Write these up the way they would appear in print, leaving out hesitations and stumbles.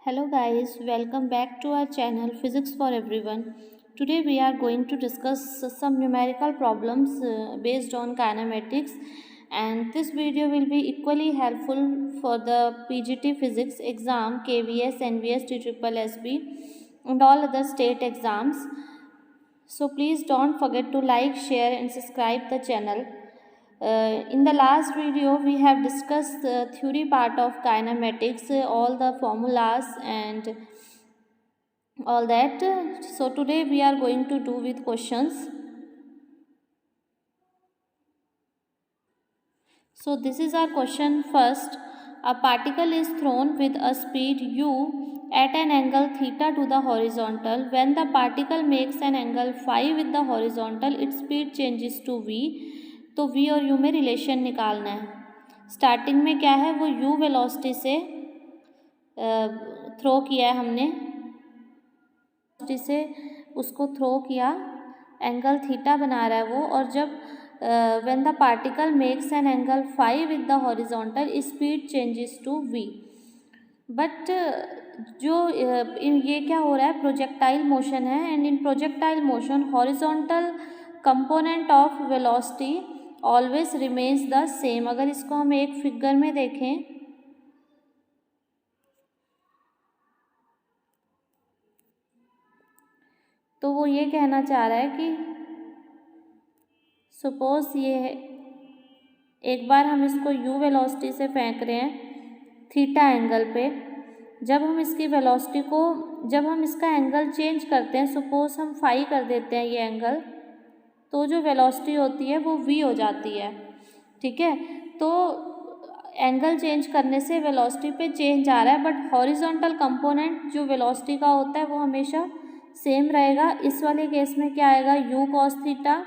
Hello guys, welcome back to our channel Physics for Everyone. Today we are going to discuss some numerical problems based on kinematics, and this video will be equally helpful for the PGT Physics exam, KVS, NVS, TSSB and all other state exams. So please don't forget to like, share and subscribe the channel. In the last video we have discussed the theory part of kinematics, all the formulas and all that. So today we are going to do with questions. So this is our question first. A particle is thrown with a speed u at an angle theta to the horizontal. When the particle makes an angle phi with the horizontal, its speed changes to v. तो v और u में relation निकालना है. Starting में क्या है, वो u velocity से थ्रो किया है हमने, से उसको थ्रो किया, एंगल थीटा बना रहा है वो, और जब when the particle makes an angle phi with the horizontal, speed changes to v. But जो ये क्या हो रहा है, प्रोजेक्टाइल मोशन है, and in projectile motion horizontal component of velocity always remains the same. अगर इसको हम एक फिगर में देखें तो वो ये कहना चाह रहा है कि सपोज ये है, एक बार हम इसको u वेलोसिटी से फेंक रहे हैं थीटा एंगल पे. जब हम इसकी वेलोसिटी को, जब हम इसका एंगल चेंज करते हैं, सपोज हम फाई कर देते हैं ये एंगल, तो जो वेलोसिटी होती है वो v हो जाती है. ठीक है, तो एंगल चेंज करने से वेलोसिटी पे चेंज आ रहा है, बट हॉरिजॉन्टल कंपोनेंट जो वेलोसिटी का होता है वो हमेशा सेम रहेगा. इस वाले केस में क्या आएगा, u cos थीटा,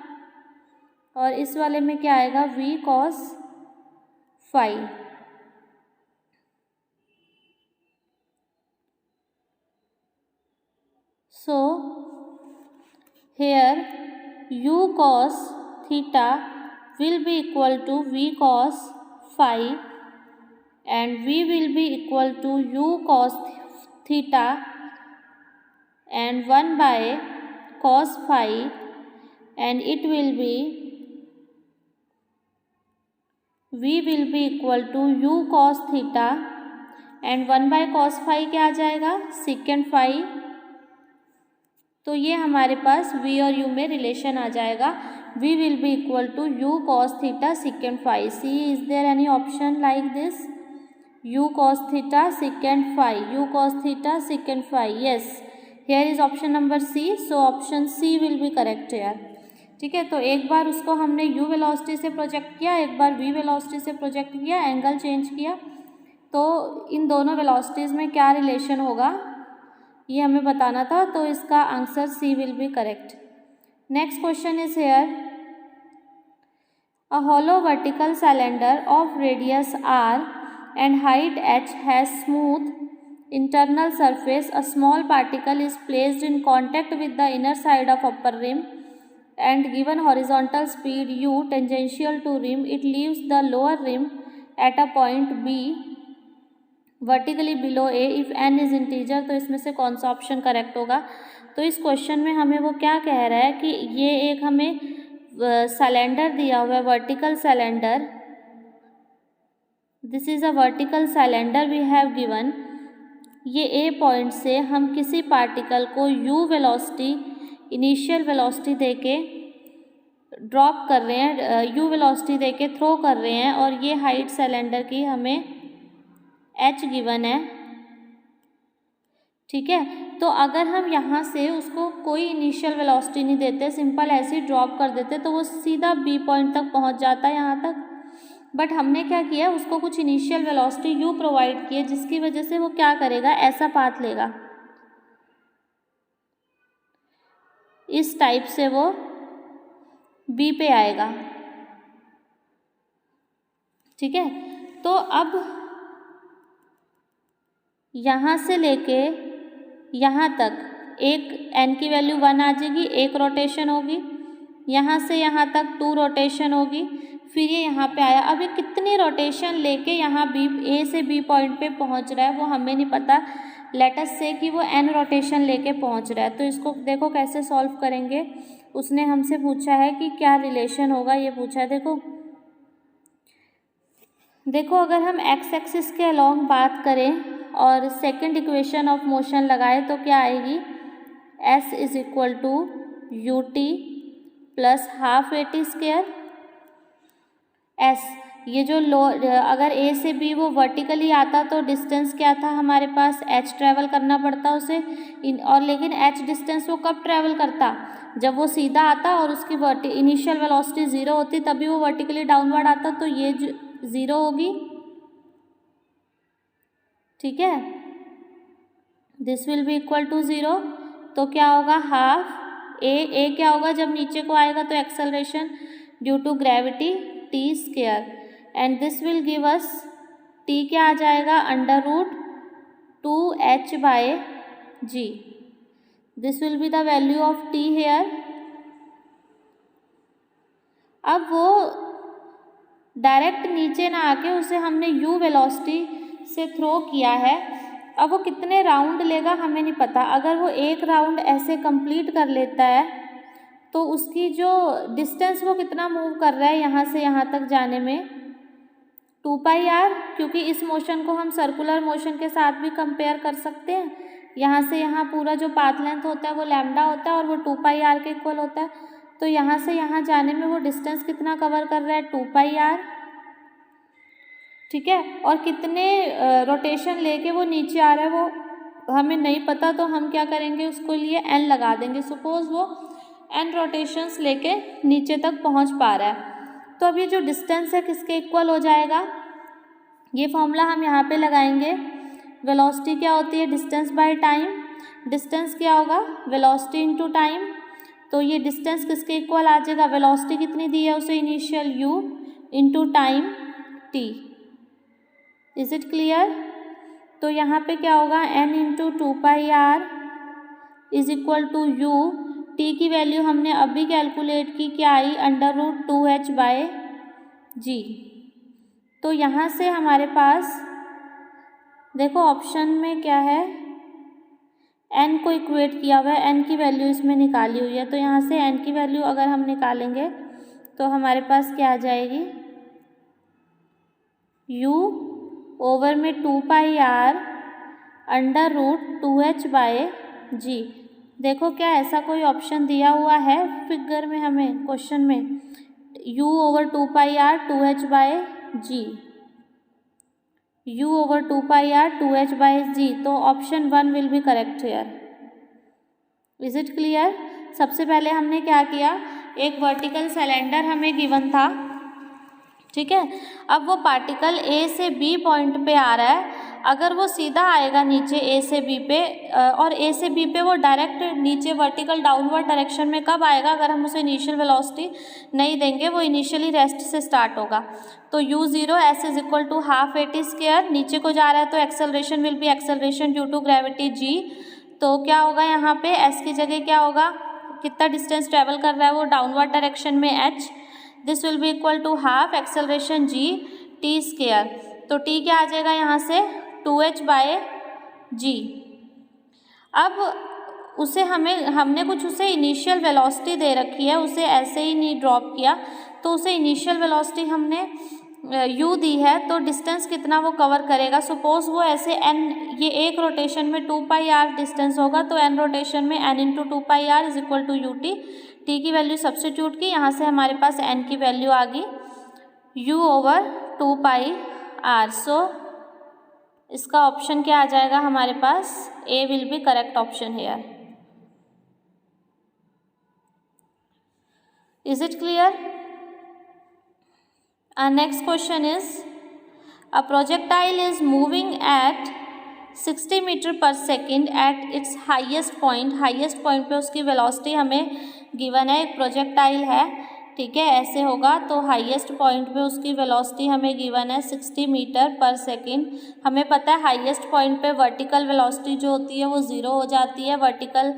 और इस वाले में क्या आएगा, v cos phi. So here u cos theta will be equal to v cos phi, and v will be equal to u cos theta and 1 by cos phi, and it will be v will be equal to u cos theta and 1 by cos phi क्या आ जाएगा, secant phi. तो ये हमारे पास v और u में relation आ जाएगा. v will be equal to u cos theta secant phi. See, is there any option like this? u cos theta secant phi, u cos theta secant phi. Yes, here is option number C. So option C will be correct here. ठीक है, तो एक बार उसको हमने u velocity से project किया, एक बार v velocity से प्रोजेक्ट किया, एंगल चेंज किया, तो इन दोनों वेलोसिटीज़ में क्या रिलेशन होगा ये हमें बताना था. तो इसका answer C will be correct. Next question is here. A hollow vertical cylinder of radius R and height h has smooth internal surface. A small particle is placed in contact with the inner side of upper rim and given horizontal speed u tangential to rim, it leaves the lower rim at a point b vertically below a if n is integer. तो इसमें से कौन सा option correct होगा. तो इस question में हमें वो क्या कह रहा है कि ये एक हमें सिलेंडर दिया हुआ है, vertical cylinder. This is a vertical cylinder we have given. ये ए पॉइंट से हम किसी पार्टिकल को u वेलोसिटी, इनिशियल वेलोसिटी देके ड्रॉप कर रहे हैं, u वेलोसिटी देके थ्रो कर रहे हैं, और ये हाइट सिलेंडर की हमें h गिवन है. ठीक है, तो अगर हम यहाँ से उसको कोई इनिशियल वेलोसिटी नहीं देते, सिंपल ऐसे ही ड्रॉप कर देते, तो वो सीधा बी पॉइंट तक पहुँच जाता है यहाँ तक. बट हमने क्या किया, उसको कुछ इनिशियल वेलोसिटी u प्रोवाइड की है, जिसकी वजह से वो क्या करेगा, ऐसा पाथ लेगा, इस टाइप से वो बी पे आएगा. ठीक है, तो अब यहाँ से लेके यहाँ तक एक n की वैल्यू 1 आ जाएगी, एक रोटेशन होगी, यहाँ से यहाँ तक 2 रोटेशन होगी, फिर ये यहाँ पे आया. अब ये कितनी रोटेशन लेके यहाँ बी, ए से बी पॉइंट पे पहुँच रहा है वो हमें नहीं पता, लेट अस से कि वो n रोटेशन लेके पहुंच रहा है। तो इसको देखो कैसे सॉल्व करेंगे। उसने हमसे पूछा है कि क्या रिलेशन होगा, ये पूछा है। देखो अगर हम एक्स एक्सिस के अलॉन्ग बात करें और सेकंड इक्वेशन ऑफ मोशन लगाए तो क्या आएगी, s is equal to u t plus half a t square. s ये जो अगर a से b वो वर्टिकली आता तो डिस्टेंस क्या था हमारे पास, h ट्रैवल करना पड़ता उसे और लेकिन h डिस्टेंस वो कब ट्रैवल करता, जब वो सीधा आता और उसकी इनिशियल वेलोसिटी 0 होती तभी वो वर्टिकली डाउनवर्ड आता, तो ये 0 होगी। ठीक है, this will be equal to 0। तो क्या होगा, हाफ ए क्या होगा जब नीचे को आएगा तो acceleration due to gravity t square, and this will give us t क्या आ जाएगा, under root 2h by g. This will be the value of t here. अब वो डायरेक्ट नीचे ना आके उसे हमने u वेलोसिटी से थ्रो किया है। अब वो कितने राउंड लेगा हमें नहीं पता। अगर वो एक राउंड ऐसे कंप्लीट कर लेता है तो उसकी जो डिस्टेंस वो कितना मूव कर रहा है यहाँ से यहाँ तक जाने में, 2πr, क्योंकि इस मोशन को हम सर्कुलर मोशन के साथ भी कंपेयर कर सकते हैं। यहाँ से यहाँ पूरा जो पाथ लेंथ होता है वो लैम्डा होता है और वो 2πr के इक्वल होता है। तो यहाँ से यहाँ जाने में वो डिस्टेंस कितना कवर कर रहा है, 2πr। ठीक है, और कितने रोटेशन लेके वो नीचे आ रहा है वो हमें नहीं पता, तो हम क्या करेंगे, उसको लिए n लगा देंगे। सपोज वो n रोटेशंस लेके नीचे तक पहुँच पा रहा है, तो अब ये जो डिस्टेंस है किसके इक्वल हो जाएगा, ये फॉर्मूला हम यहाँ पे लगाएंगे। वेलोसिटी क्या होती है, डिस्टेंस बाय टाइम। डिस्टेंस क्या होगा, वेलोसिटी इनटू टाइम। तो ये डिस्टेंस किसके इक्वल आ जाएगा, वेलोसिटी कितनी दी है उसे initial u into time t। Is it clear. तो यहाँ पे क्या होगा, n into 2πr is equal to u, t की वैल्यू हमने अभी कैलकुलेट की, क्या आई, under root 2h by g. तो यहाँ से हमारे पास देखो ऑप्शन में क्या है, n को इक्वेट किया हुआ है, n की वैल्यू इसमें निकाली हुई है। तो यहाँ से n की वैल्यू अगर हम निकालेंगे तो हमारे पास क्या आ जाएगी, u ओवर में 2πr under root 2h by जी। देखो क्या ऐसा कोई ऑप्शन दिया हुआ है फिगर में, हमें क्वेश्चन में, u over 2πr 2h by g, u over 2πr 2h by g. तो option 1 will be correct here. Is it clear. सबसे पहले हमने क्या किया, एक वर्टिकल सिलेंडर हमें गिवन था, ठीक है। अब वो पार्टिकल A से B पॉइंट पे आ रहा है, अगर वो सीधा आएगा नीचे A से B पे और A से B पे वो डायरेक्ट नीचे वर्टिकल डाउनवर्ड डायरेक्शन में कब आएगा, अगर हम उसे इनिशियल वेलोसिटी नहीं देंगे, वो इनिशियली रेस्ट से स्टार्ट होगा। तो u0 s is equal to half a t square, नीचे को जा रहा है तो acceleration will be acceleration due to gravity g। तो क्या होगा यहाँ पे s की जगह क्या होगा, कितना डिस्टेंस ट्रेवल कर रहा है वो डाउनवर्ड डायरेक्शन में h, this will be equal to half acceleration g t square. तो t क्या आ जाएगा यहाँ से, 2h बाय जी। अब उसे हमने कुछ उसे इनिशियल वेलोसिटी दे रखी है, उसे ऐसे ही नहीं ड्रॉप किया, तो उसे इनिशियल वेलोसिटी हमने u दी है, तो डिस्टेंस कितना वो कवर करेगा। सपोज वो ऐसे n, ये एक रोटेशन में 2πr डिस्टेंस होगा, तो n रोटेशन में n into 2πr is equal to ut। t की वैल्यू सब्स्टिट्यूट की, यहाँ से हमारे पास n की वैल्यू आ गई u ओवर 2πr। सो इसका ऑप्शन क्या आ जाएगा हमारे पास, a will be correct option here. Is it clear. Our next question is, a projectile is moving at 60 metre पर second at its highest point. Highest point पे उसकी velocity हमें given है, एक प्रोजेक्टाइल है, ठीक है, ऐसे होगा। तो हाईएस्ट पॉइंट पे उसकी वेलोसिटी हमें गिवन है 60 मीटर पर सेकेंड। हमें पता है हाईएस्ट पॉइंट पे वर्टिकल वेलोसिटी जो होती है वो 0 हो जाती है, वर्टिकल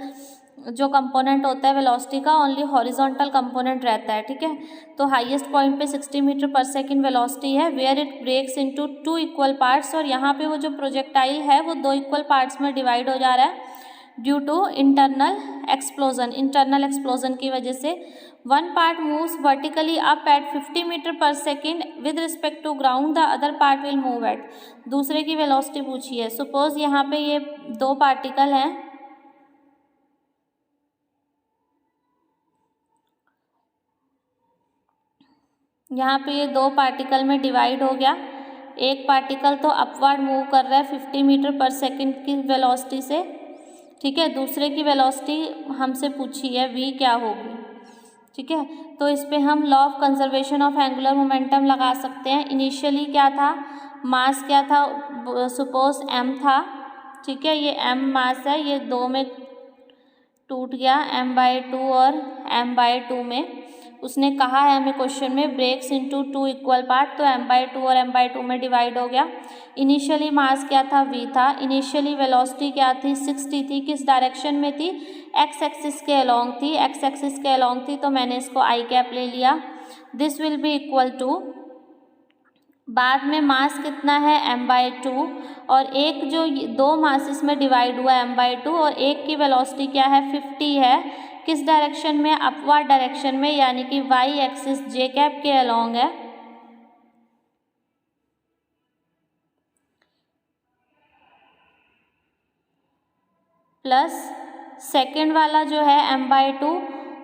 जो कंपोनेंट होता है वेलोसिटी का ओनली हॉरिजॉन्टल कंपोनेंट रहता है, ठीक है। तो हाईएस्ट पॉइंट पे 60 मीटर पर सेकेंड वेलोसिटी है, where it breaks into 2 equal parts, और यहाँ पे वो जो प्रोजेक्टाइल है वो 2 इक्वल पार्ट्स में डिवाइड हो जा रहा है ड्यू टू इंटरनल एक्सप्लोजन की वजह से। One part moves vertically up at 50 metre पर second with respect to ground, the other part will move at. दूसरे की वेलोसिटी पूछी है। सपोज यहाँ पे ये 2 पार्टिकल हैं, यहाँ पे ये 2 पार्टिकल में डिवाइड हो गया। एक पार्टिकल तो अपवर्ड मूव कर रहा है 50 मीटर पर सेकेंड की वेलोसिटी से, ठीक है। दूसरे की वेलोसिटी हमसे पूछी है v क्या होगी, ठीक है। तो इस पे हम law of conservation of angular momentum लगा सकते हैं। इनिशियली क्या था, मास क्या था, सपोज m था, ठीक है। ये m मास है, ये 2 में टूट गया m/2 और m/2 में। उसने कहा है हमें क्वेश्चन में ब्रेक्स इनटू 2 इक्वल पार्ट, तो m/2 और m/2 में डिवाइड हो गया। इनिशियली मास क्या था, v था। इनिशियली वेलोसिटी क्या थी, 60 थी। किस डायरेक्शन में थी, x एक्सिस के अलोंग थी, x एक्सिस के अलोंग थी, तो मैंने इसको i कैप ले लिया। This will be equal to, बाद में मास कितना है m/2, और एक जो 2 मासेस में डिवाइड हुआ m/2, और एक की वेलोसिटी क्या है 50 है। किस डायरेक्शन में, अपवर्ड डायरेक्शन में, यानी कि y एक्सिस j कैप के अलोंग है। प्लस सेकेंड वाला जो है m/2,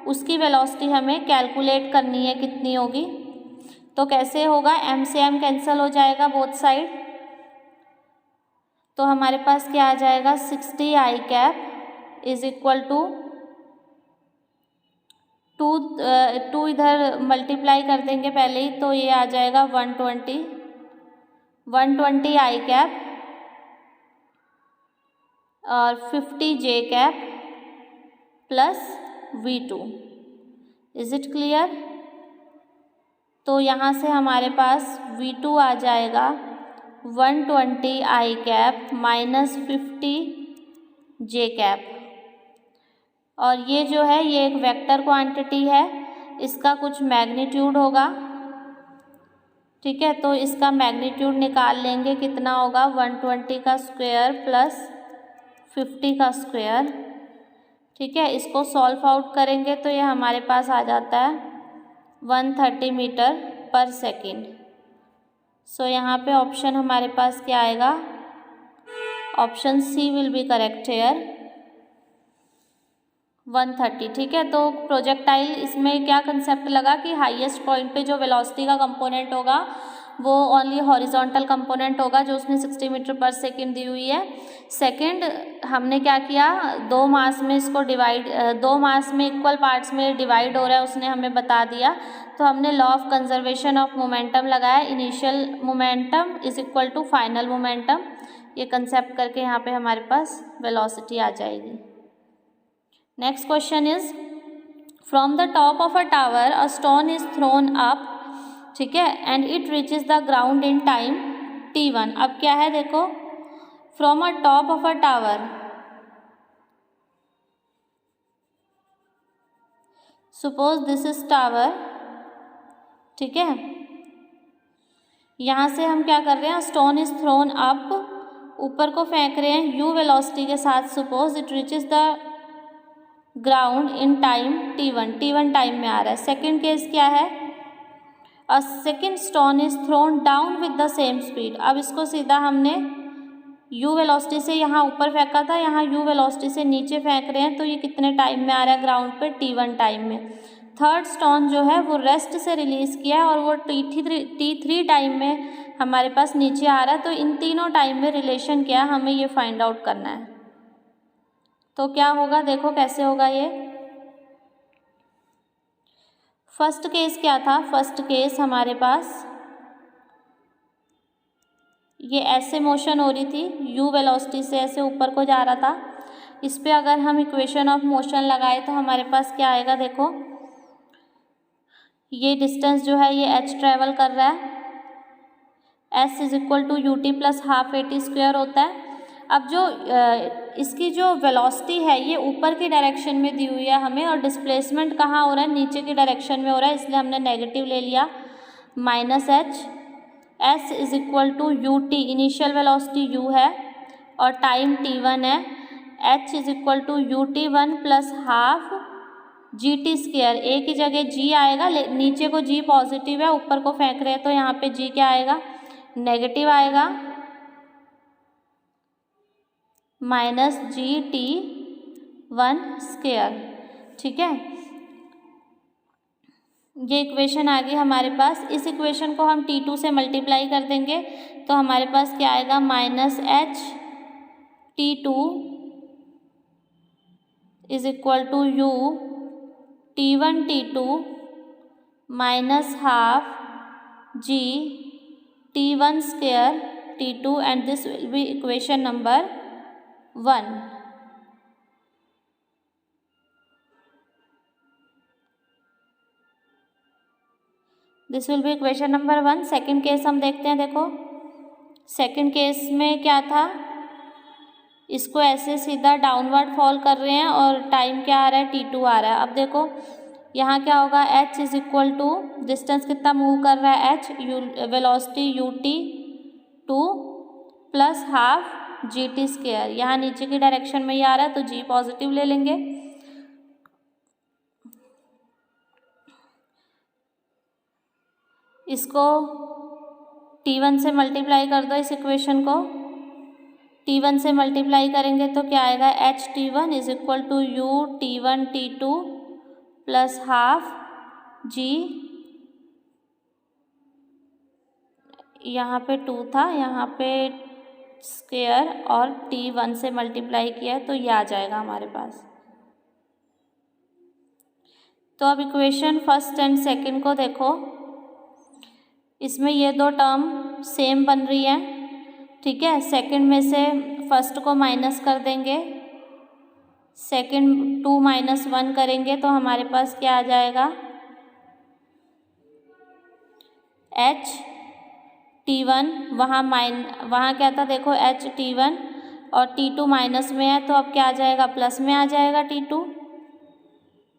उसकी वेलोसिटी हमें कैलकुलेट करनी है कितनी होगी। तो कैसे होगा, m से m कैंसिल हो जाएगा बोथ साइड, तो हमारे पास क्या आ जाएगा 60 i cap is equal to 2 इधर मल्टीप्लाई कर देंगे पहले ही, तो ये आ जाएगा 120 i कैप और 50 j cap plus v2। Is it clear. तो यहाँ से हमारे पास v2 आ जाएगा 120 i cap minus 50 j cap, और ये जो है ये एक वेक्टर क्वांटिटी है, इसका कुछ मैग्नीट्यूड होगा, ठीक है। तो इसका मैग्नीट्यूड निकाल लेंगे, कितना होगा 120 का स्क्वायर प्लस 50 का स्क्वायर, ठीक है। इसको सॉल्व आउट करेंगे तो ये हमारे पास आ जाता है 130 मीटर पर सेकेंड। सो यहाँ पे ऑप्शन हमारे पास क्या आएगा, option C will be correct here, 130, ठीक है। तो प्रोजेक्टाइल इसमें क्या कंसेप्ट लगा कि हाईएस्ट पॉइंट पे जो वेलोसिटी का कंपोनेंट होगा वो ओनली हॉरिजॉन्टल कंपोनेंट होगा, जो उसने 60 मीटर पर सेकेंड दी हुई है। सेकंड हमने क्या किया, 2 मास में इसको डिवाइड, 2 मास में इक्वल पार्ट्स में डिवाइड हो रहा है, उसने हमें बता दिया। तो हमने law of conservation of momentum लगाया, initial momentum is equal to final momentum, ये कंसेप्ट करके यहाँ पे हमारे पास वेलोसिटी आ जाएगी। Next question is, from the top of a tower a stone is thrown up, ठीक है, and it reaches the ground in time t1। अब क्या है देखो, from a top of a tower, suppose this is tower, ठीक है। यहाँ से हम क्या कर रहे हैं, स्टोन इज थ्रोन अप, ऊपर को फेंक रहे हैं u वेलोसिटी के साथ। Suppose it reaches the ground in time t1 time में आ रहा है। सेकेंड केस क्या है, a second stone is throne down with the same speed. अब इसको सीधा हमने u वेलोसिटी से यहाँ ऊपर फेंका था, यहाँ u वेलोसिटी से नीचे फेंक रहे हैं, तो ये कितने टाइम में आ रहा है ग्राउंड पे, t1 टाइम में। थर्ड स्टोन जो है वो रेस्ट से रिलीज़ किया है और वो t3 टाइम में हमारे पास नीचे आ रहा है। तो इन तीनों टाइम में रिलेशन क्या, हमें ये फाइंड आउट करना है। तो क्या होगा, देखो कैसे होगा ये। फर्स्ट केस क्या था, फर्स्ट केस हमारे पास ये ऐसे मोशन हो रही थी, u वेलोसिटी से ऐसे ऊपर को जा रहा था। इस पे अगर हम इक्वेशन ऑफ मोशन लगाए तो हमारे पास क्या आएगा, देखो ये डिस्टेंस जो है ये h ट्रैवल कर रहा है, s is equal to ut plus half at square होता है। अब जो इसकी जो वेलोसिटी है ये ऊपर की डायरेक्शन में दी हुई है हमें, और डिस्प्लेसमेंट कहाँ हो रहा है, नीचे की डायरेक्शन में हो रहा है, इसलिए हमने नेगेटिव ले लिया minus h. S is equal to u t, initial velocity u है और टाइम टी वन है। H is equal to u t one plus half g t square. A की जगह जी आएगा, नीचे को जी पॉजिटिव है, ऊपर को फेंक रहे हैं तो यहाँ पे जी क्या आएगा, नेगेटिव आएगा, minus G T one square. ठीक है, ये इक्वेशन आ गई हमारे पास। इस इक्वेशन को हम T2 से मल्टीप्लाई कर देंगे तो हमारे पास क्या आएगा, minus h T2 is equal to u T1 T2 minus half g T1 square T2, and this will be equation number 1। This will be equation number 1। Second case हम देखते हैं। देखो सेकेंड केस में क्या था, इसको ऐसे सीधा डाउनवर्ड फॉल कर रहे हैं और टाइम क्या आ रहा है, T2 आ रहा है। अब देखो यहाँ क्या होगा, h is equal to distance कितना मूव कर रहा है h, velocity u t 2 plus half g t square. यहाँ नीचे की डायरेक्शन में ये आ रहा है तो g पॉजिटिव ले लेंगे। इसको T1 से मल्टीप्लाई कर दो, इस इक्वेशन को T1 से मल्टीप्लाई करेंगे तो क्या आएगा, h T1 is equal to u T1 T2 plus half g, यहाँ पे 2 था, यहाँ पे स्क्वेयर और T1 से मल्टीप्लाई किया है तो ये आ जाएगा हमारे पास। तो अब इक्वेशन फर्स्ट एंड सेकंड को देखो, इसमें ये दो टर्म सेम बन रही है। ठीक है, सेकंड में से फर्स्ट को माइनस कर देंगे, सेकंड 2 माइनस 1 करेंगे तो हमारे पास क्या आ जाएगा, एच T1, वहाँ क्या था देखो, एच T1 और T2 माइनस में है तो अब क्या आ जाएगा, प्लस में आ जाएगा T2।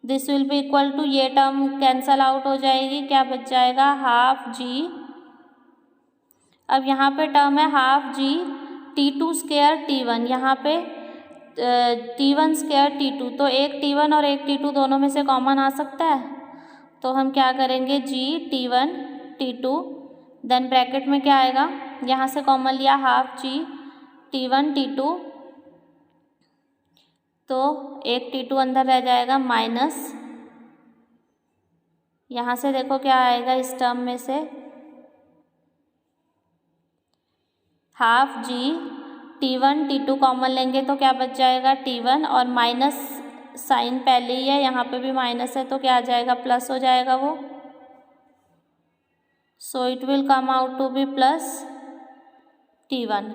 This will be equal to, ये टर्म कैंसल आउट हो जाएगी, क्या बच जाएगा, हाफ जी। अब यहाँ पे टर्म है हाफ जी T2 स्क्वेयर T1, यहाँ पे T1 स्क्वेयर T2, तो एक T1 और एक T2 दोनों में से कॉमन आ सकता है, तो हम क्या करेंगे, जी T1 T2, देन ब्रैकेट में क्या आएगा, यहाँ से कॉमन लिया हाफ जी T1 T2, तो एक T2 अंदर रह जाएगा, माइनस यहाँ से देखो क्या आएगा, इस टर्म में से half g T1 T2 common लेंगे तो क्या बच जाएगा, T1, और माइनस साइन पहले ही है, यहाँ पे भी माइनस है तो क्या आ जाएगा, प्लस हो जाएगा वो, so it will come out to be plus T1।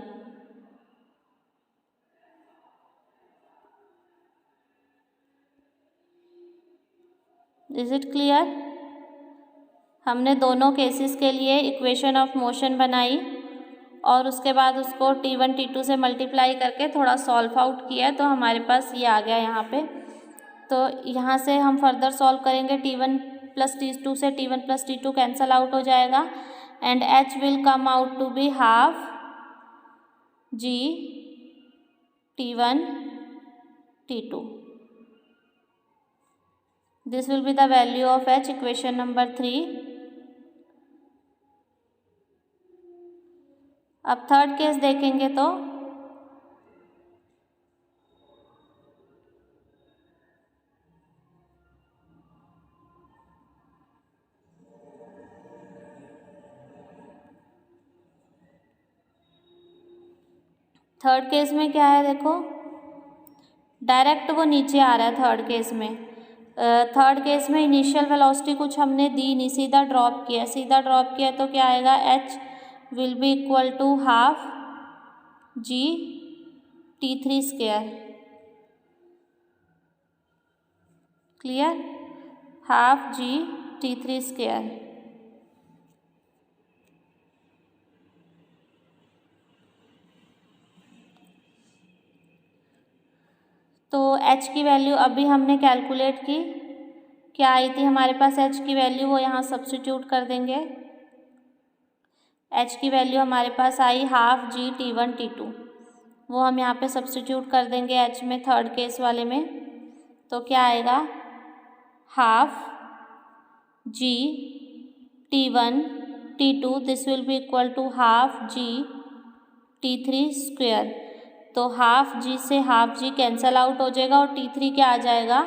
Is it clear. हमने दोनों केसेस के लिए इक्वेशन ऑफ मोशन बनाई और उसके बाद उसको T1 T2 से मल्टीप्लाई करके थोड़ा सॉल्व आउट किया तो हमारे पास ये आ गया यहाँ पे। तो यहाँ से हम फर्दर सॉल्व करेंगे, T1 प्लस T2 से T1 plus T2 cancel out हो जाएगा and H will come out to be half g T1 T2। This will be the value of H, equation number 3। अब थर्ड केस देखेंगे तो third case में क्या है, देखो डायरेक्ट वो नीचे आ रहा है थर्ड केस में। थर्ड केस में इनिशियल वेलोसिटी कुछ हमने दी नहीं, सीधा ड्रॉप किया, सीधा ड्रॉप किया तो क्या आएगा, H will be equal to half g T3 square. Clear, half g T3 square. तो h की वैल्यू अभी हमने कैलकुलेट की, क्या आई थी हमारे पास h की वैल्यू, वो यहाँ सब्स्टिट्यूट कर देंगे। h की वैल्यू हमारे पास आई ½G T1 T2, वो हम यहाँ पे सब्स्टिट्यूट कर देंगे h में, थर्ड केस वाले में। तो क्या आएगा, ½G T1 T2 this will be equal to ½ G T3 square. तो ½ G से ½ G कैंसल आउट हो जाएगा और T3 क्या आ जाएगा,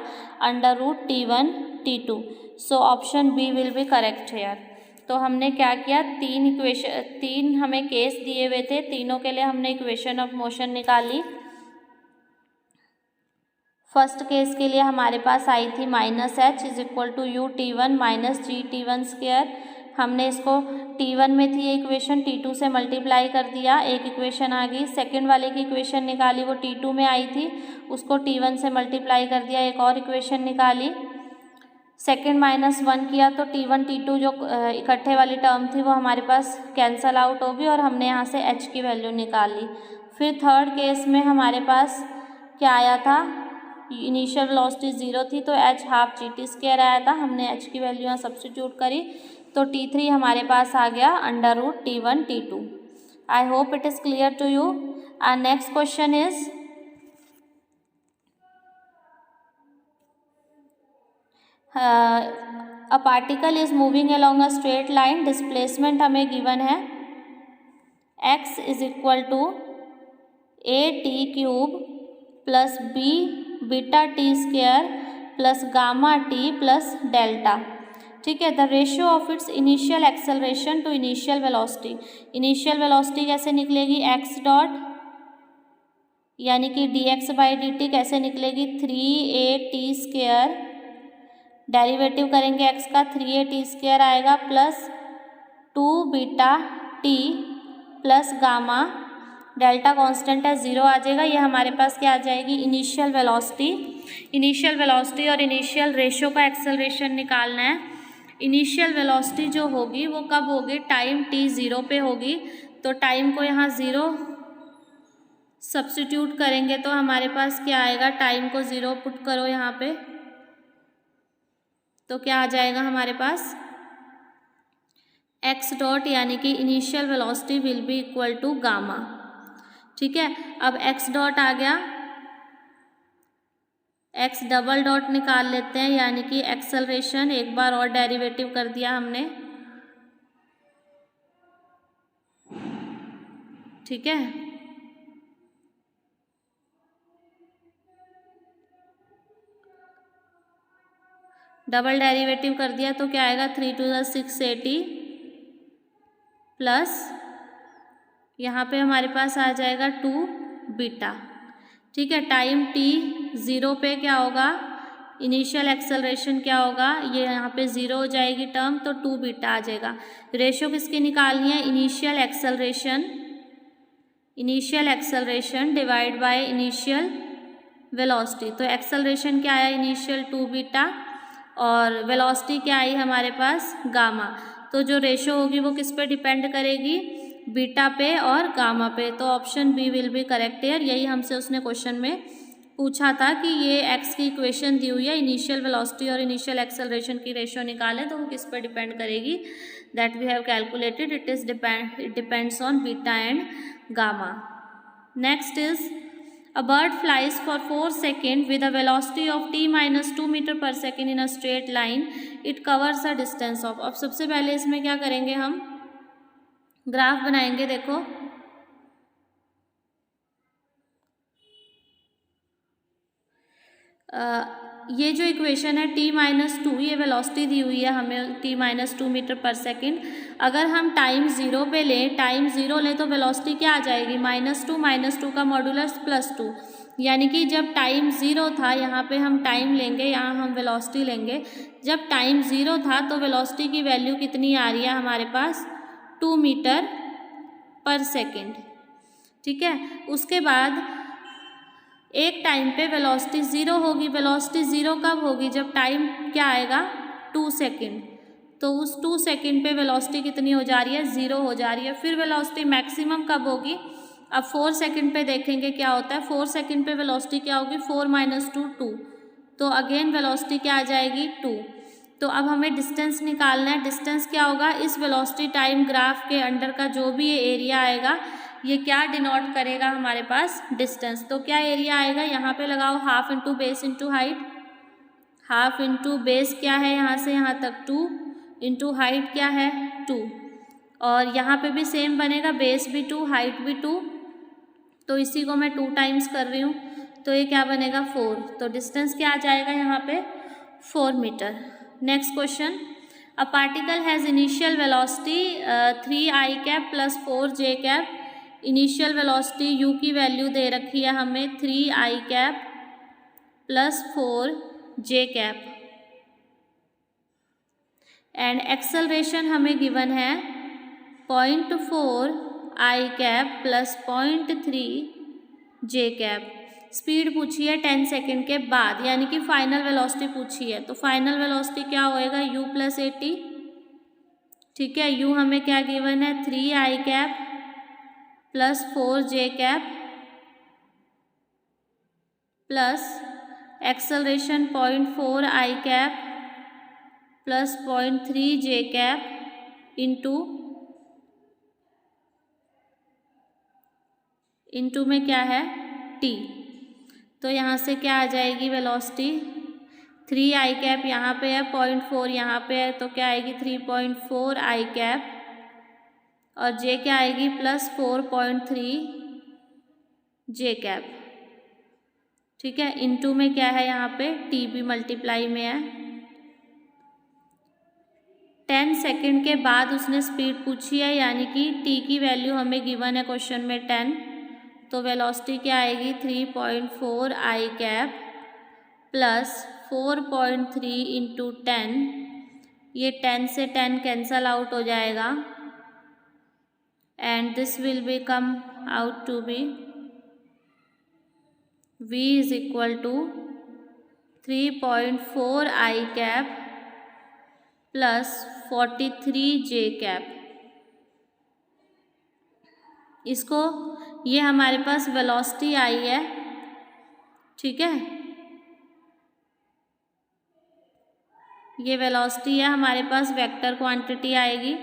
√T1 T2। So option B will be correct here. तो हमने क्या किया, तीन हमें केस दिए हुए थे, तीनों के लिए हमने इक्वेशन ऑफ मोशन निकाली। फर्स्ट केस के लिए हमारे पास आई थी -h is equal to u_T1 - g_T1 square. हमने इसको T1 में थी ये इक्वेशन, T2 से मल्टीप्लाई कर दिया, एक इक्वेशन आ गई। सेकंड वाले की इक्वेशन निकाली, वो T2 में आई थी, उसको T1 से मल्टीप्लाई कर दिया, एक और इक्वेशन निकाली। सेकंड -1 किया तो T1 T2 जो इकट्ठे वाली टर्म थी वो हमारे पास कैंसल आउट होगी और हमने यहाँ से h की वैल्यू निकाल ली। फिर थर्ड केस में हमारे पास क्या आया था, इनिशियल वेलोसिटी 0 थी तो h ½ GT² आया था, हमने h की वैल्यू यहाँ सब्स्टिट्यूट करी तो T3 हमारे पास आ गया √T1 T2। I hope it is clear to you. Our next question is a particle is moving along a straight line, displacement हमें गिवन है x is equal to AT³ plus βT² plus γT plus delta. ठीक है, the ratio of its initial acceleration to initial velocity. Initial velocity कैसे निकलेगी, x dot यानी कि dx/dt कैसे निकलेगी, 3AT², डेरिवेटिव करेंगे x का, 3AT² आएगा plus 2βT plus gamma, delta constant है 0 आ जाएगा। ये हमारे पास क्या आ जाएगी, इनिशियल वेलोसिटी। इनिशियल वेलोसिटी और इनिशियल रेशियो का एक्सेलरेशन निकालना है। इनिशियल वेलोसिटी जो होगी वो कब होगी, टाइम t 0 पे होगी। तो टाइम को यहाँ 0 सब्स्टिट्यूट करेंगे तो हमारे पास क्या आएगा, टाइम को 0 पुट करो यहाँ पे तो क्या आ जाएगा हमारे पास, x डॉट यानी कि initial velocity will be equal to gamma. ठीक है, अब x डॉट आ गया, x डबल डॉट निकाल लेते हैं यानी कि एक्सेलरेशन, एक बार और डेरिवेटिव कर दिया हमने। ठीक है, डबल डेरिवेटिव कर दिया तो क्या आएगा, 3 × 680 प्लस यहाँ पे हमारे पास आ जाएगा 2β। ठीक है, टाइम t 0 पे क्या होगा, इनिशियल एक्सेलरेशन क्या होगा, ये यहाँ पे 0 हो जाएगी टर्म तो 2β आ जाएगा। रेशियो किसकी निकालनी है, initial acceleration divide by initial velocity. तो एक्सेलरेशन क्या आया, इनिशियल 2β और वेलोसिटी क्या आई हमारे पास, गामा। तो जो रेशियो होगी वो किस पे डिपेंड करेगी, बीटा पे और गामा पे। तो option B will be correct here. यही हमसे उसने क्वेश्चन में पूछा था कि ये एक्स की इक्वेशन दी हुई है, इनिशियल वेलोसिटी और इनिशियल एक्सेलरेशन की रेशियो निकालें तो वो किस पर डिपेंड करेगी, that we have calculated, it depends on beta and gamma. Next is a bird flies for 4 seconds with a velocity of t minus 2 meter per second in a straight line. It covers a distance of। अब सबसे पहले इसमें क्या करेंगे, हम graph बनाएंगे। देखो ये जो इक्वेशन है t माइनस 2, ये वेलोसिटी दी हुई है हमें t माइनस 2 मीटर पर सेकेंड। अगर हम टाइम 0 पे लें, टाइम 0 लें तो वेलोसिटी क्या आ जाएगी, -2 का मॉडुलस +2, यानी कि जब टाइम 0 था, यहाँ पे हम टाइम लेंगे, यहाँ हम वेलोसिटी लेंगे। जब टाइम 0 था तो वेलोसिटी की वैल्यू कितनी आ रही है हमारे पास, 2 मीटर पर सेकेंड। ठीक है, उसके बाद एक टाइम पे वेलोसिटी 0 होगी। वेलोसिटी 0 कब होगी, जब टाइम क्या आएगा, 2 सेकेंड। तो उस 2 सेकेंड पे वेलोसिटी कितनी हो जा रही है, 0 हो जा रही है। फिर वेलोसिटी मैक्सिमम कब होगी, अब 4 सेकंड पे देखेंगे क्या होता है। 4 सेकंड पे वेलोसिटी क्या होगी, 4 - 2 2, तो अगेन वेलोसिटी क्या आ जाएगी 2। तो अब हमें डिस्टेंस निकालना है। डिस्टेंस क्या होगा, इस वेलोसिटी टाइम ग्राफ के अंडर का जो भी ये एरिया आएगा ये क्या डिनोट करेगा हमारे पास, डिस्टेंस। तो क्या एरिया आएगा, यहाँ पे लगाओ half into base into height. Half into base क्या है, यहाँ से यहाँ तक 2, इंटू हाइट क्या है 2, और यहाँ पे भी सेम बनेगा, बेस भी 2 हाइट भी 2, तो इसी को मैं 2 टाइम्स कर रही हूँ, तो ये क्या बनेगा 4। तो डिस्टेंस क्या आ जाएगा यहाँ पे 4 metre. Next question, a particle has initial velocity 3i cap plus 4j cap. Initial velocity u की वैल्यू दे रखी है हमें 3i cap plus 4j cap, and acceleration हमें गिवन है 0.4i cap plus 0.3j cap. Speed पूछी है 10 second के बाद, यानी कि फाइनल वेलोसिटी पूछी है। तो फाइनल वेलोसिटी क्या होएगा, u प्लस 80। ठीक है, u हमें क्या गिवन है 3i cap plus 4j cap plus acceleration 0.4i cap plus 0.3j cap into में क्या है t। तो यहाँ से क्या आ जाएगी वेलोसिटी 3i कैप यहाँ पे है, 0.4 यहाँ पे है, तो क्या आएगी 3.4i कैप, और j क्या आएगी प्लस 4.3j कैप। ठीक है, इंटू में क्या है यहाँ पे t भी मल्टीप्लाई में है। 10 सेकेंड के बाद उसने स्पीड पूछी है, यानी कि t की वैल्यू हमें गिवन है क्वेश्चन में 10, तो वेलोसिटी क्या आएगी 3.4i कैप प्लस 4.3 इंटू 10, ये 10 से 10 कैंसल आउट हो जाएगा, and this will be come out to be v is equal to 3.4i cap plus 43j cap. इसको ये हमारे पास वेलोसिटी आई है। ठीक है, ये वेलोसिटी है हमारे पास, वेक्टर क्वांटिटी आएगी।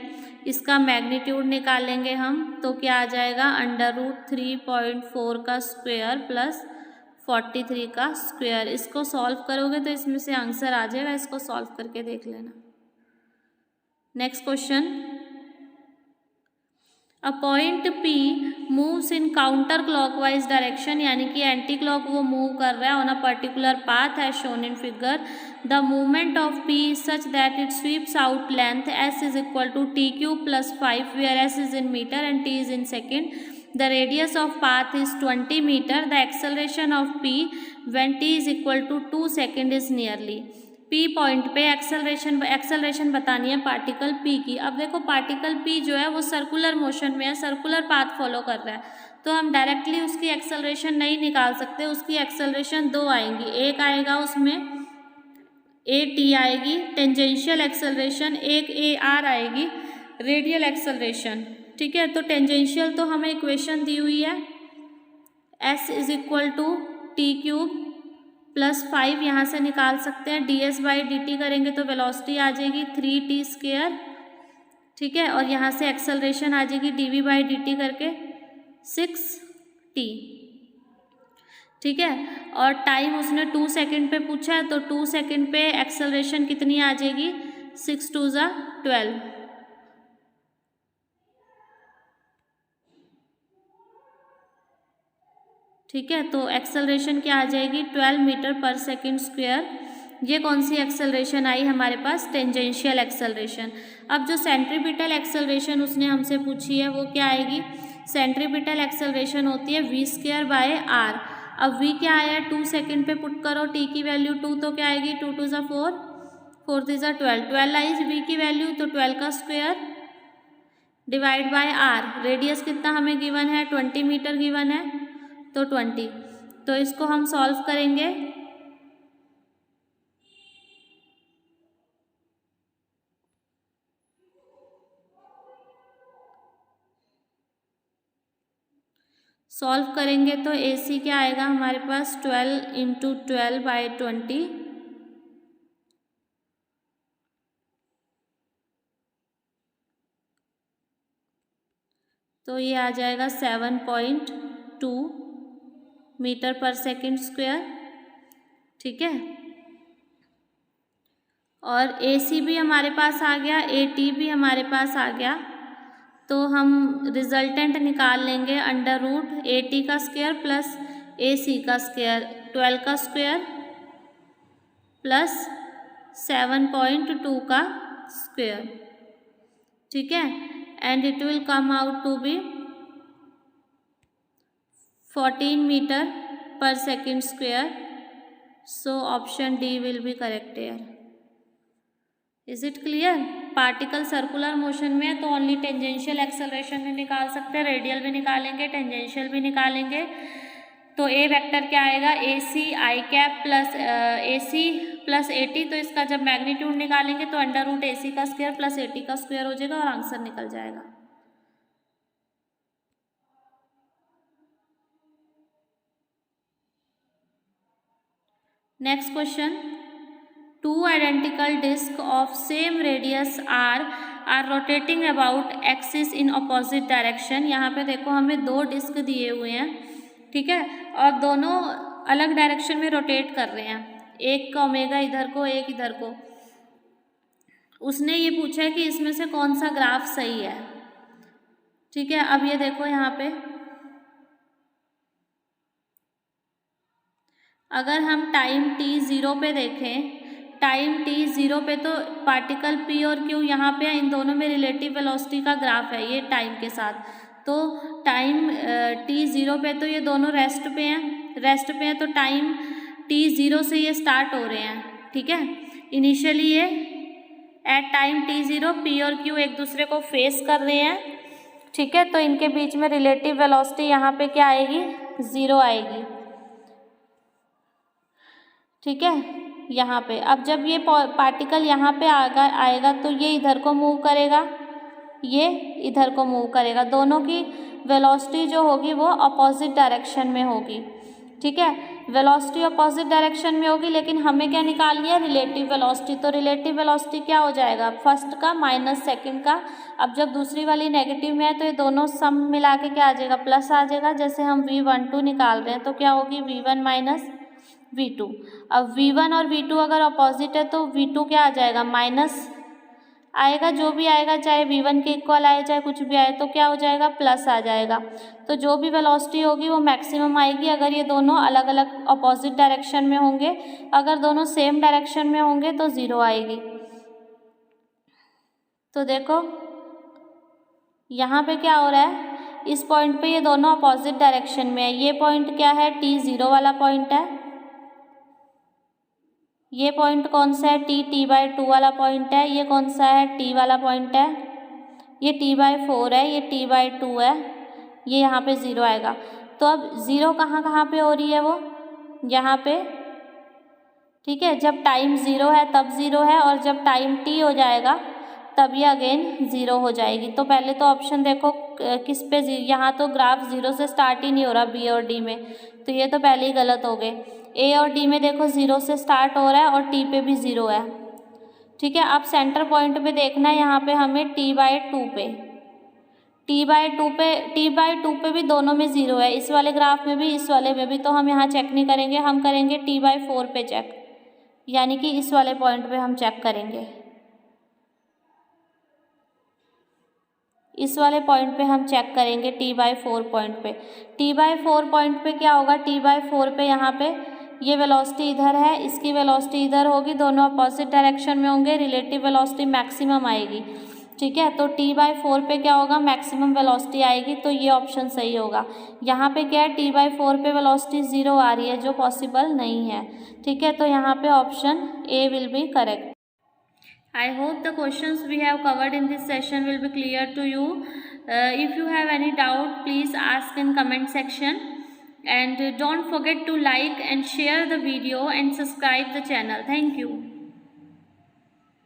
इसका मैग्नीट्यूड निकालेंगे हम, तो क्या आ जाएगा √3.4 का स्क्वायर प्लस 43 का स्क्वायर। इसको सॉल्व करोगे तो इसमें से आंसर आ जाएगा, इसको सॉल्व करके देख लेना। Next question, a point P moves in counter clockwise direction, यानी कि एंटी क्लॉक वो मूव कर रहा है on a particular path as shown in figure. The movement of P is such that it sweeps out length s is equal to t³ plus 5 where s is in metre and t is in second. The radius of path is 20 metre. The acceleration of P when t is equal to 2 second is nearly. P point पे acceleration बतानी है particle P की। अब देखो particle P जो है वो circular motion में है, सर्कुलर पाथ फॉलो कर रहा है, तो हम डायरेक्टली उसकी एक्सेलरेशन नहीं निकाल सकते। उसकी एक्सेलरेशन दो आएंगी, एक आएगा उसमें AT आएगी टेंजेंशियल एक्सेलरेशन, एक AR आएगी रेडियल एक्सेलरेशन। ठीक है, तो टेंजेंशियल तो हमें इक्वेशन दी हुई है s is equal to t³ plus 5, यहाँ से निकाल सकते हैं, ds/dt करेंगे तो वेलोसिटी आ जाएगी 3t²। ठीक है, और यहाँ से एक्सेलरेशन आ जाएगी dv/dt करके 6t। ठीक है, और टाइम उसने 2 सेकेंड पे पूछा है, तो 2 सेकेंड पे एक्सेलरेशन कितनी आ जाएगी 6 2 = 12। ठीक है, तो एक्सेलरेशन क्या आ जाएगी 12 मीटर पर सेकेंड स्क्वायर। ये कौन सी एक्सेलरेशन आई हमारे पास, टेंजेंशियल एक्सेलरेशन। अब जो सेंट्रीपिटल एक्सेलरेशन उसने हमसे पूछी है वो क्या आएगी, सेंट्रीपिटल एक्सेलरेशन होती है v²/r। अब v क्या आया 2 सेकेंड पे पुट करो, t की वैल्यू 2, तो क्या आएगी 2 2 = 4, 4 3 = 12, 12 आई v की वैल्यू, तो 12 का square divide by r। Radius कितना हमें गिवन है 20 मीटर गिवन है, तो 20। तो इसको हम सॉल्व करेंगे, सॉल्व करेंगे तो AC क्या आएगा हमारे पास 12 इंटू 12/20, तो ये आ जाएगा 7.2 मीटर पर सेकेंड स्क्वायर। ठीक है, और AC भी हमारे पास आ गया, AT भी हमारे पास आ गया, तो हम रिजल्टेंट निकाल लेंगे अंडर रूट AT का स्क्वायर प्लस AC का स्क्वायर, 12 का स्क्वायर प्लस 7.2 का स्क्वायर। ठीक है, and it will come out to be 14 metre पर second square. So option D will be correct here. Is it clear? Particle circular motion में है तो ओनली टेंजेंशियल एक्सेलरेशन भी निकाल सकते हैं, रेडियल भी निकालेंगे, टेंजेंशियल भी निकालेंगे। तो A वेक्टर क्या आएगा, AC I cap plus AC plus AT, तो इसका जब मैग्नीट्यूड निकालेंगे तो अंडर रूट AC का स्क्वायर प्लस AT का स्क्वायर हो जाएगा और आंसर निकल जाएगा। Next question, two identical discs of same radius are rotating about axis in opposite direction। यहाँ पे देखो हमें दो डिस्क दिए हुए हैं, ठीक है, और दोनों अलग डायरेक्शन में रोटेट कर रहे हैं, एक का ओमेगा इधर को, एक इधर को। उसने ये पूछा है कि इसमें से कौन सा ग्राफ सही है। ठीक है, अब ये देखो यहाँ पे अगर हम टाइम t0 पे देखें, टाइम t0 पे तो पार्टिकल P और Q यहाँ पे इन दोनों में रिलेटिव वेलोसिटी का ग्राफ है ये टाइम के साथ। तो टाइम t0 पे तो ये दोनों रेस्ट पे हैं, तो टाइम t0 से ये स्टार्ट हो रहे हैं। ठीक है, इनिशियली ये एट टाइम t0 P और Q एक दूसरे को फेस कर रहे हैं। ठीक है, तो इनके बीच में रिलेटिव वेलोसिटी यहाँ पे क्या आएगी, 0 आएगी। ठीक है, यहाँ पे अब जब ये पार्टिकल यहाँ पे आएगा तो ये इधर को मूव करेगा, ये इधर को मूव करेगा, दोनों की वेलोसिटी जो होगी वो अपोजिट डायरेक्शन में होगी। ठीक है, वेलोसिटी अपोजिट डायरेक्शन में होगी, लेकिन हमें क्या निकालनी है, रिलेटिव वेलोसिटी। तो रिलेटिव वेलोसिटी क्या हो जाएगा, फर्स्ट का माइनस सेकंड का। अब जब दूसरी वाली नेगेटिव में है तो ये दोनों सम मिला के क्या आ जाएगा, प्लस आ जाएगा। जैसे हम V12 निकाल रहे हैं तो क्या होगी, V1 माइनस V2। अब V1 और V2 अगर अपोजिट है तो V2 क्या आ जाएगा, माइनस आएगा, जो भी आएगा, चाहे V1 के इक्वल आए चाहे कुछ भी आए, तो क्या हो जाएगा, प्लस आ जाएगा। तो जो भी वेलोसिटी होगी वो मैक्सिमम आएगी अगर ये दोनों अलग अलग अपोजिट डायरेक्शन में होंगे। अगर दोनों सेम डायरेक्शन में होंगे तो 0 आएगी। तो देखो यहाँ पे क्या हो रहा है, इस पॉइंट पे ये दोनों अपोजिट डायरेक्शन में है। ये पॉइंट क्या है, t0 वाला पॉइंट है। ये पॉइंट कौन सा है, t/2 वाला पॉइंट है। ये कौन सा है, t वाला पॉइंट है। ये t/4 है, ये t/2 है, ये यहाँ पे 0 आएगा। तो अब 0 कहाँ पे हो रही है, वो यहाँ पे। ठीक है, जब टाइम 0 है तब 0 है, और जब टाइम t हो जाएगा तब ये अगेन 0 हो जाएगी। तो पहले तो ऑप्शन देखो किस पे, यहाँ तो ग्राफ 0 से स्टार्ट ही नहीं हो रहा B और D में, तो ये तो पहले ही गलत हो गए। A और D में देखो 0 से स्टार्ट हो रहा है और T पे भी 0 है। ठीक है, अब सेंटर पॉइंट पे देखना है, यहाँ पे हमें t/2 पे भी दोनों में 0 है, इस वाले ग्राफ में भी इस वाले में भी। तो हम यहाँ चेक नहीं करेंगे, हम करेंगे t/4 पे चेक, यानी कि इस वाले पॉइंट पे हम चेक करेंगे। इस वाले पॉइंट पे हम चेक करेंगे t/4 पॉइंट पे। t/4 पॉइंट पे क्या होगा, t/4 पे यहाँ पे ये वेलोसिटी इधर है, इसकी वेलोसिटी इधर होगी, दोनों अपोजिट डायरेक्शन में होंगे, रिलेटिव वेलोसिटी मैक्सिमम आएगी। ठीक है, तो t/4 पे क्या होगा, मैक्सिमम वेलोसिटी आएगी, तो ये ऑप्शन सही होगा। यहाँ पे क्या है, t/4 पे वेलोसिटी 0 आ रही है, जो पॉसिबल नहीं है। ठीक है, तो यहाँ पे option A will be correct. I hope the questions we have covered in this session will be clear to you. If you have any doubt, please ask in comment section, and don't forget to like and share the video and subscribe the channel. Thank you.